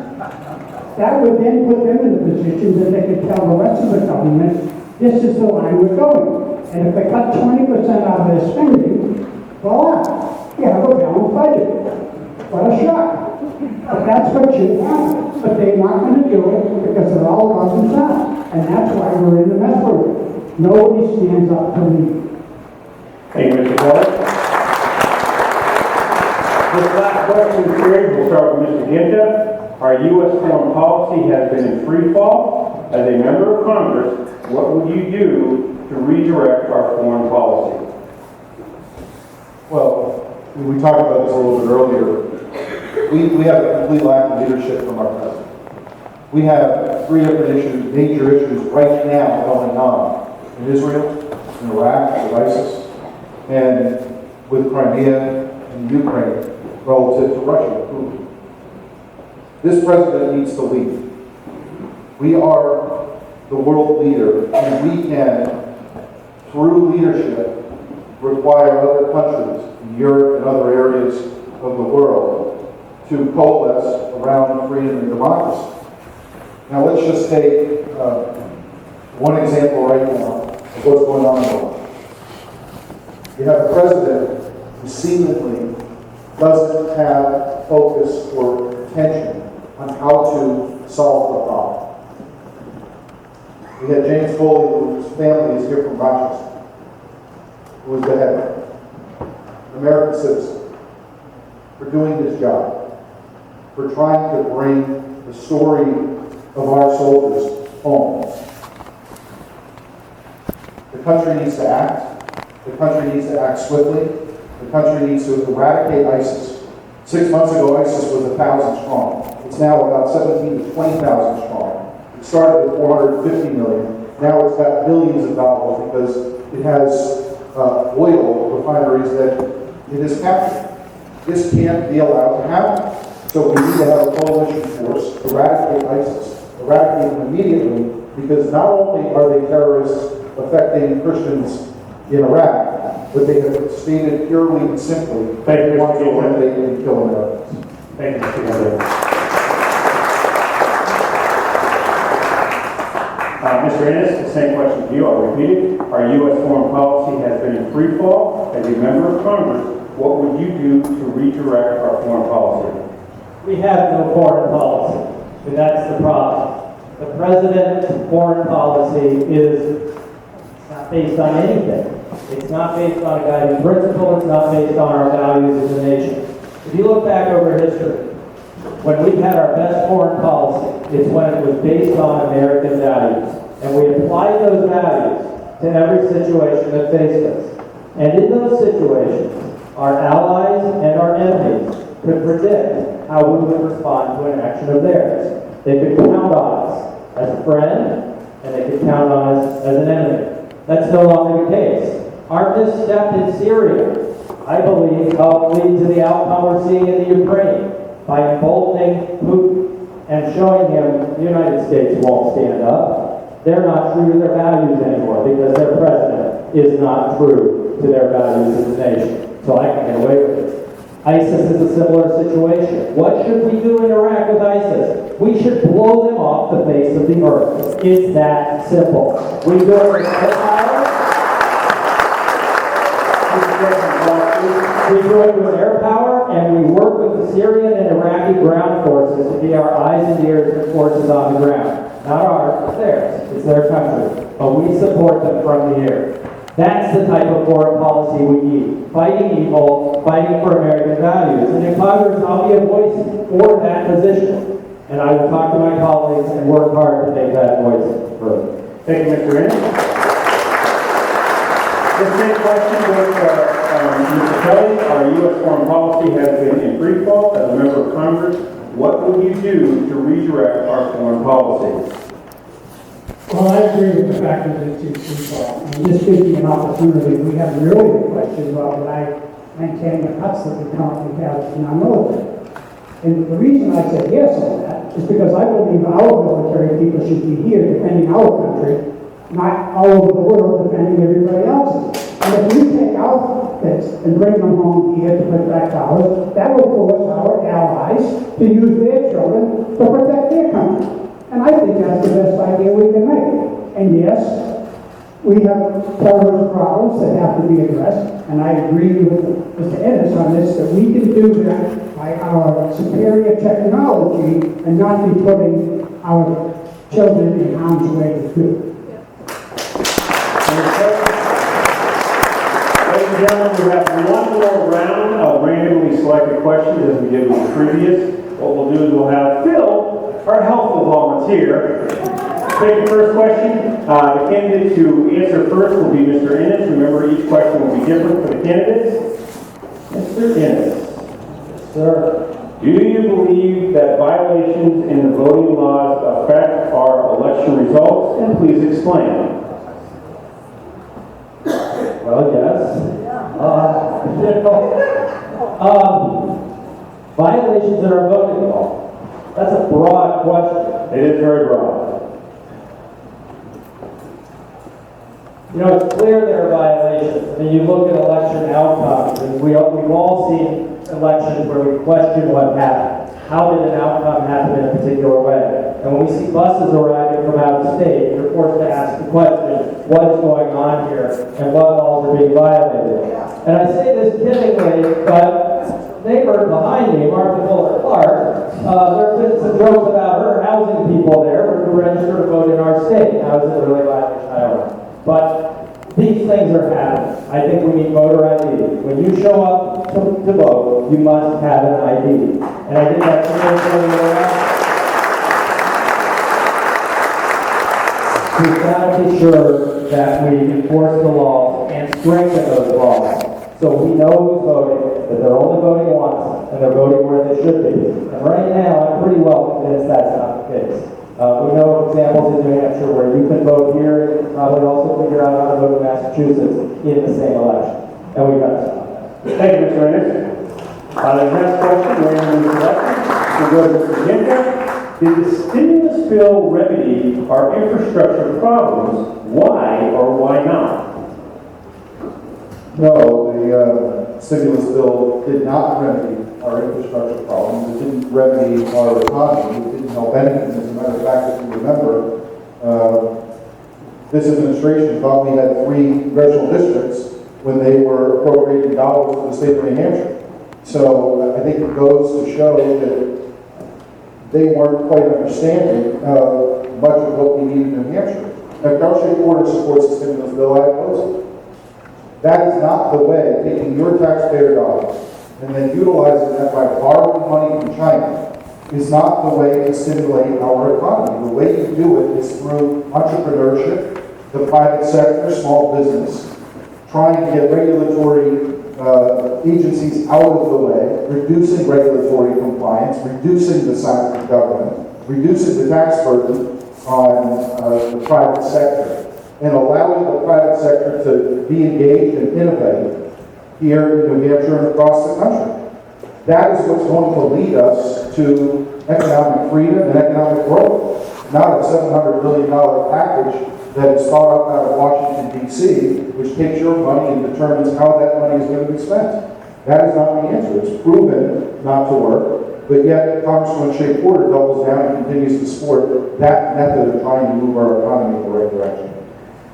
That would then put them in a position that they could tell the rest of the government, this is the line we're going. And if they cut 20% out of their spending, voila, you have a balanced budget. What a shock. But that's what should happen. But they're not going to do it because they're all about themselves. And that's why we're in the mess we're in. Nobody stands up to me. Thank you, Mr. Kelly. This last question period will start with Mr. Guinta. Our U.S. foreign policy has been in free fall. As a member of Congress, what would you do to redirect our foreign policy? Well, we talked about this a little bit earlier. We have a complete lack of leadership from our president. We have 3 different issues, major issues right now going on in Israel, in Iraq, with ISIS, and with Crimea and Ukraine relative to Russia, Putin. This president needs to lead. We are the world leader, and we can, through leadership, require other countries in Europe and other areas of the world to coalesce around freedom and democracy. Now let's just take one example right now of what's going on in the world. You have a president who seemingly doesn't have focus or attention on how to solve the problem. We had James Foley, whose family is here from Rochester, who was beheaded, an American citizen, for doing his job, for trying to bring the story of our soldiers home. The country needs to act. The country needs to act swiftly. The country needs to eradicate ISIS. 6 months ago, ISIS was 1,000 strong. It's now about 17 to 20,000 strong. It started with 450 million. Now it's got billions of dollars because it has oil refineries that it has captured. This can't be allowed to happen. So we need to have a coalition force to eradicate ISIS, eradicate them immediately, because not only are they terrorists affecting Christians in Iraq, but they have stated purely and simply Thank you, want to Mr. Guinta. eliminate and kill Americans. Thank you, Mr. Guinta. Mr. Innis, the same question to you. I'll repeat it. Our U.S. foreign policy has been in free fall. As a member of Congress, what would you do to redirect our foreign policy? We have no foreign policy, and that's the problem. The president's foreign policy is not based on anything. It's not based on a guiding principle. It's not based on our values as a nation. If you look back over history, when we've had our best foreign policy, it's when it was based on American values. And we applied those values to every situation that faced us. And in those situations, our allies and our enemies could predict how we would respond to an action of theirs. They could count on us as a friend, and they could count on us as an enemy. That's no longer the case. Our misstep in Syria, I believe, helped lead to the outcome we're seeing in the Ukraine by emboldening Putin and showing him the United States won't stand up. they're not true to their values anymore because their president is not true to their values as a nation. So I can get away with it. ISIS is a similar situation. What should we do in Iraq with ISIS? We should blow them off the face of the earth. It's that simple. We do it with air power. We do it with air power, and we work with the Syrian and Iraqi ground forces to be our eyes and ears and forces on the ground. Not ours, it's theirs. It's their country. But we support them from the air. That's the type of foreign policy we need. Fighting evil, fighting for American values. And in Congress, I'll be a voice for that position. And I will talk to my colleagues and work hard to take that voice further. Thank you, Mr. Innis. This next question goes to Mr. Kelly. Our U.S. foreign policy has been in free fall. As a member of Congress, what will you do to redirect our foreign policy? Well, I agree with the fact that it's too far. And this gives me an opportunity. We have an earlier question about when I maintain the cuts that we currently have in our military. And the reason I said yes on that is because I believe our military people should be here defending our country, not all over the world defending everybody else's. And if we take our kids and bring them home here to protect ours, that will force our allies to use their children to protect their country. And I think that's the best idea we can make. And yes, we have terrorist problems that have to be addressed, and I agree with Mr. Innis on this, that we can do that by our superior technology and not be putting our children in harm's way to do. Ladies and gentlemen, we have one more round of randomly selected questions as we did with the previous. What we'll do is we'll have Phil, our helpful volunteer, take the first question. The candidate to answer first will be Mr. Innis. Remember, each question will be different for the candidates. Mr. Innis. Sir. Do you believe that violations in the voting laws affect our election results? And please explain. Well, yes. Violations in our voting law. That's a broad question. It is very broad. You know, it's clear there are violations. I mean, you look at election outcomes, and we've all seen elections where we question what happened. How did an outcome happen in a particular way? And when we see buses arriving from out of state, you're forced to ask the question, what is going on here, and what laws are being violated? And I say this kiddingly, but neighbor behind me, Martha Fuller Clark, there have been some jokes about her housing people there who register to vote in our state. Now, is it really violation? I don't know. But these things are happening. I think we need voter ID. When you show up to vote, you must have an ID. And I think that's we've got to be sure that we enforce the laws and strengthen those laws. So we know who's voting, that they're only voting once, and they're voting where they should be. And right now, I'm pretty well convinced that's not the case. We know examples in New Hampshire where you can vote here and probably also figure out how to vote in Massachusetts in the same election. And we've got to stop that. Thank you, Mr. Innis. The next question, randomly selected, will go to Mr. Guinta. Did the stimulus bill remedy our infrastructure problems? Why or why not? No, the stimulus bill did not remedy our infrastructure problems. It didn't remedy our economy. It didn't help anything. As a matter of fact, if you remember, this administration thought we had 3 congressional districts when they were appropriating dollars for the state of New Hampshire. So I think it goes to show that they weren't quite understanding much of what we need in New Hampshire. Now, Darcy Porter supports the stimulus bill. I oppose it. That is not the way, taking your taxpayer dollars and then utilizing that by borrowing money from China is not the way to stimulate our economy. The way to do it is through entrepreneurship, the private sector, small business, trying to get regulatory agencies out of the way, reducing regulatory compliance, reducing the size of government, reducing the tax burden on the private sector, and allowing the private sector to be engaged and innovate here in New Hampshire and across the country. That is what's going to lead us to economic freedom and economic growth. not a $700 million package that is thought up out of Washington, D.C., which takes your money and determines how that money is going to be spent. That is not the answer. It's proven not to work, but yet Congressman Shea Porter doubles down and continues to support that method of trying to move our economy in the right direction.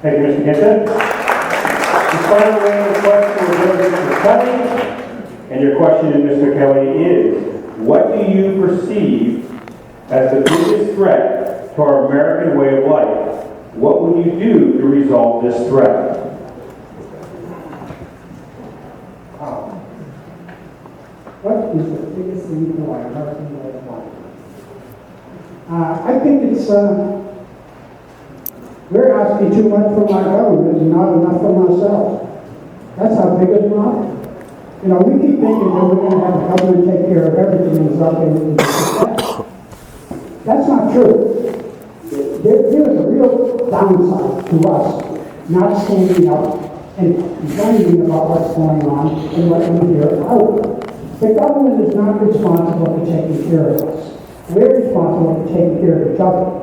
Thank you, Mr. Guinta. The final round of questions will go to Mr. Kelly. And your question to Mr. Kelly is, what do you perceive as the biggest threat to our American way of life? What would you do to resolve this threat? What is the biggest thing to our American way of life? I think it's, we're asking too much from our government and not enough from ourselves. That's how big it's not. You know, we keep thinking that we're going to have the government take care of everything and stuff, and that's not true. There is a real downside to us not standing up and complaining about what's going on and what we hear out. The government is not responsible for taking care of us. We're responsible for taking care of each other.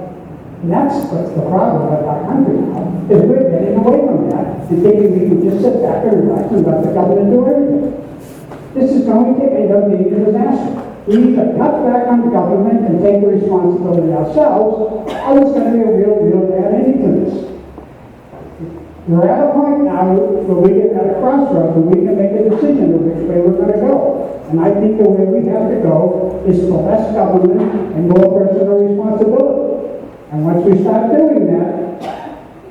And that's what's the problem with our country now, is we're getting away from that and thinking we can just sit back and relax and let the government do everything. This is going to end up being a disaster. We need to cut back on the government and take the responsibility ourselves, or it's going to be a real bad ending to this. We're at a point now where we get at a crossroads and we can make a decision of which way we're going to go. And I think the way we have to go is for less government and more personal responsibility. And once we start doing that,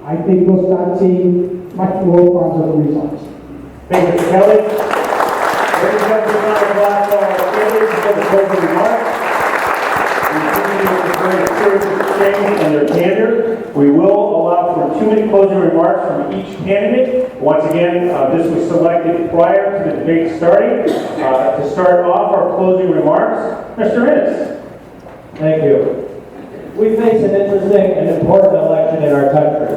I think we'll start seeing much more positive results. Thank you, Mr. Kelly. Ladies and gentlemen, round of applause for our candidates for the closing remarks. We continue with this very serious exchange and their candor. We will allow for 2-minute closing remarks from each candidate. Once again, this was selected prior to the debate starting. To start off our closing remarks, Mr. Innis. Thank you. We face an interesting and important election in our country,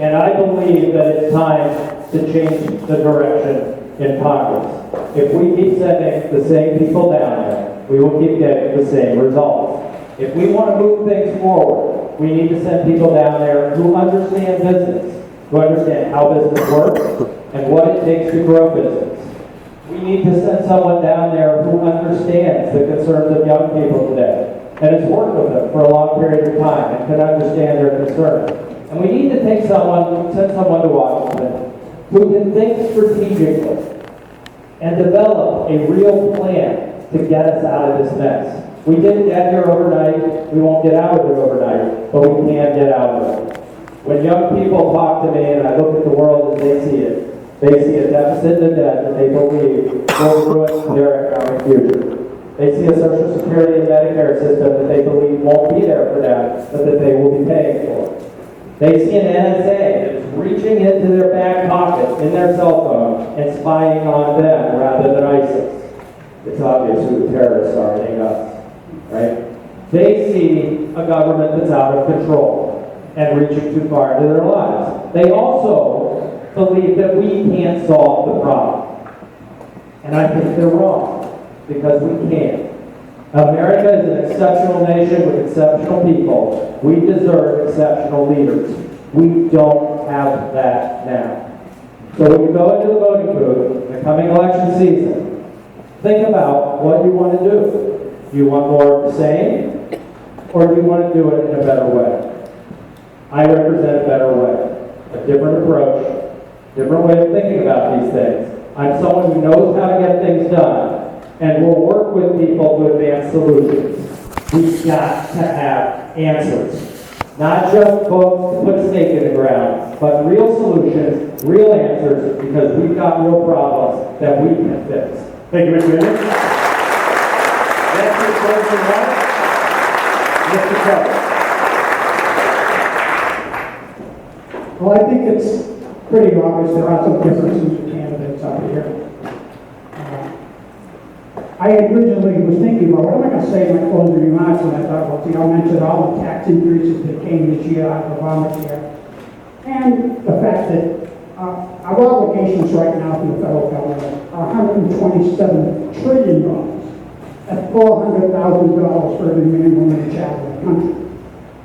and I believe that it's time to change the direction in Congress. If we keep sending the same people down there, we will keep getting the same results. If we want to move things forward, we need to send people down there who understand business, who understand how business works, and what it takes to grow business. We need to send someone down there who understands the concerns of young people today, and has worked with them for a long period of time and can understand their concerns. And we need to send someone to Washington who can think strategically and develop a real plan to get us out of this mess. We didn't get here overnight, we won't get out of it overnight, but we can get out of it. When young people talk to me and I look at the world as they see a deficit and a debt that they believe will ruin their economic future. They see a Social Security and Medicare system that they believe won't be there for them, but that they will be paying for. They see an NSA that is reaching into their back pocket in their cell phone and spying on them rather than ISIS. It's obvious who the terrorists are, it ain't us, right? They see a government that's out of control and reaching too far into their lives. They also believe that we can't solve the problem. And I think they're wrong, because we can. America is an exceptional nation with exceptional people. We deserve exceptional leaders. We don't have that now. So when you go into the voting booth in the coming election season, think about what you want to do. Do you want more of the same, or do you want to do it in a better way? I represent a better way, a different approach, different way of thinking about these things. I'm someone who knows how to get things done and will work with people to advance solutions. We've got to have answers. Not just folks to put a stake in the ground, but real solutions, real answers, because we've got real problems that we can fix. Thank you, Mr. Innis. Next is closing remarks, Mr. Kelly. Well, I think it's pretty obvious there are some differences in candidates out here. I originally was thinking about what am I going to say in my closing remarks, and I thought, well, I'll mention all the tax increases that came this year out of Obamacare, and the fact that our obligations right now from the federal government are $127 trillion. That's $400,000 for every man, woman, and child in the country.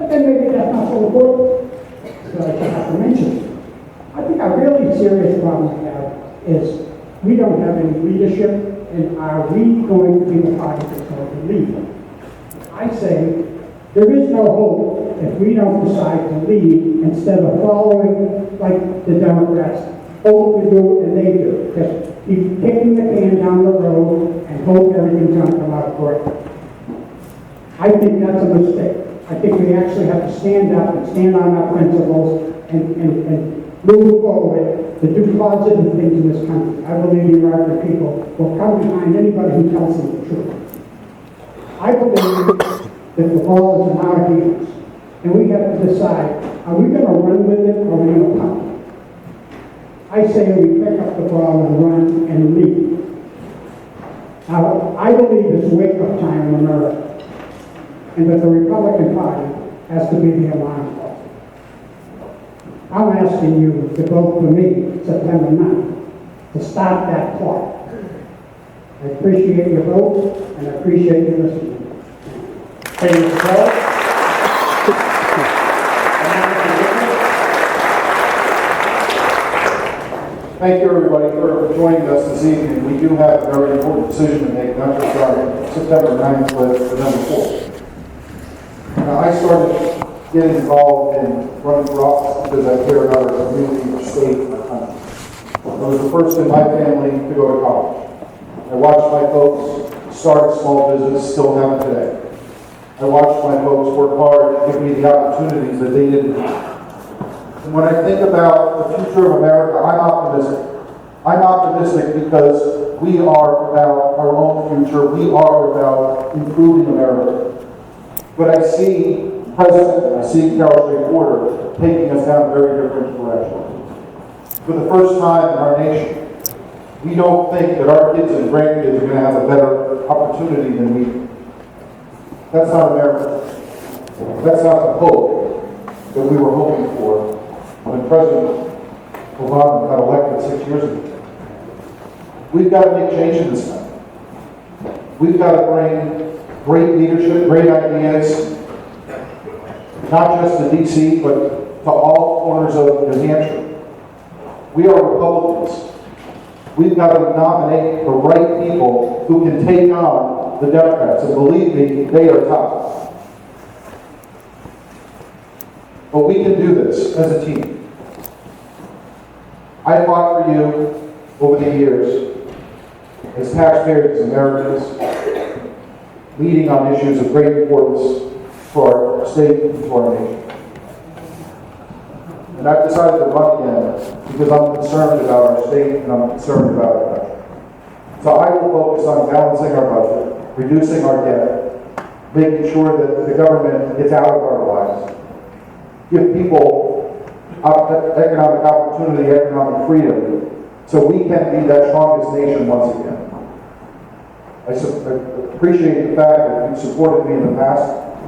But then maybe that's not so important, so I just have to mention it. I think a really serious problem we have is we don't have any leadership, and are we going to be the party that's going to lead? I say there is no hope if we don't decide to lead instead of following like the Democrats hope to do and they do. Just keep kicking the can down the road and hope everything's going to come out great. I think that's a mistake. I think we actually have to stand up and stand on our principles and move forward to do positive things in this country. I believe the American people will come behind anybody who tells them the truth. I believe that the ball is in our hands, and we have to decide, are we going to run with it or are we going to punt it? I say we pick up the ball and run and lead. Now, I believe it's wake-up time in America, and that the Republican Party has to be the alarm clock. I'm asking you to vote for me September 9th to stop that clock. I appreciate your vote, and I appreciate you listening. Thank you, Mr. President. Thank you, everybody, for joining us this evening. We do have a very important decision to make, not just on September 9th, but November 4th. Now, I started getting involved in running for office because I care about our community, our state, and our country. I was the first in my family to go to college. I watched my folks start a small business, still have it today. I watched my folks work hard to give me the opportunities that they didn't have. And when I think about the future of America, I'm optimistic. I'm optimistic because we are about our own future. We are about improving America. But I see the President, I see Carol J. Porter taking us down a very different direction. For the first time in our nation, we don't think that our kids and grandkids are going to have a better opportunity than we do. That's not America. That's not the hope that we were hoping for when President Obama got elected 6 years ago. We've got to make change in this country. We've got to bring great leadership, great ideas, not just to D.C., but to all corners of New Hampshire. We are Republicans. We've got to nominate the right people who can take on the Democrats, and believe me, they are tough. But we can do this as a team. I fought for you over the years as taxpayers, as Americans, leading on issues of great importance for our state and for our nation. And I've decided to run again because I'm concerned about our state and I'm concerned about our country. So I will focus on balancing our budget, reducing our debt, making sure that the government gets out of our lives, give people economic opportunity, economic freedom, so we can be that strongest nation once again. I appreciate the fact that you've supported me in the past.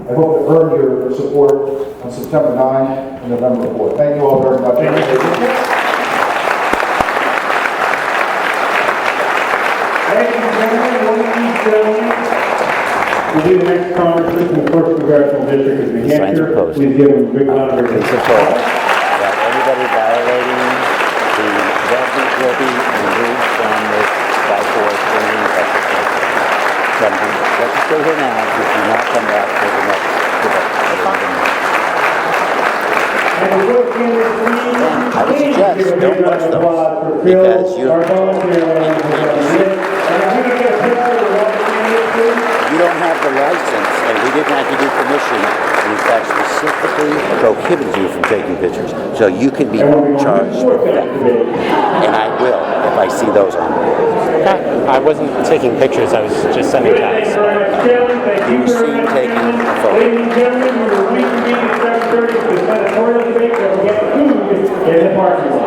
I hope to earn your support on September 9th and November 4th. Thank you all very much. Thank you, gentlemen. One of these gentlemen will be the next congressman in the 1st Congressional District of New Hampshire. Please give him a big round of applause. That anybody violating the resident will be removed from this by force training exercise. Let's stay here now. If you not come back for the next debate. I would suggest don't watch those because you don't have the license, and we didn't have to do permission, and in fact specifically prohibited you from taking pictures. So you can be charged with that. And I will if I see those on. I wasn't taking pictures, I was just sending texts. You were seen taking a photo. Ladies and gentlemen, we will reconvene at 7:30 for the senatorial debate. Don't forget food in the parking lot.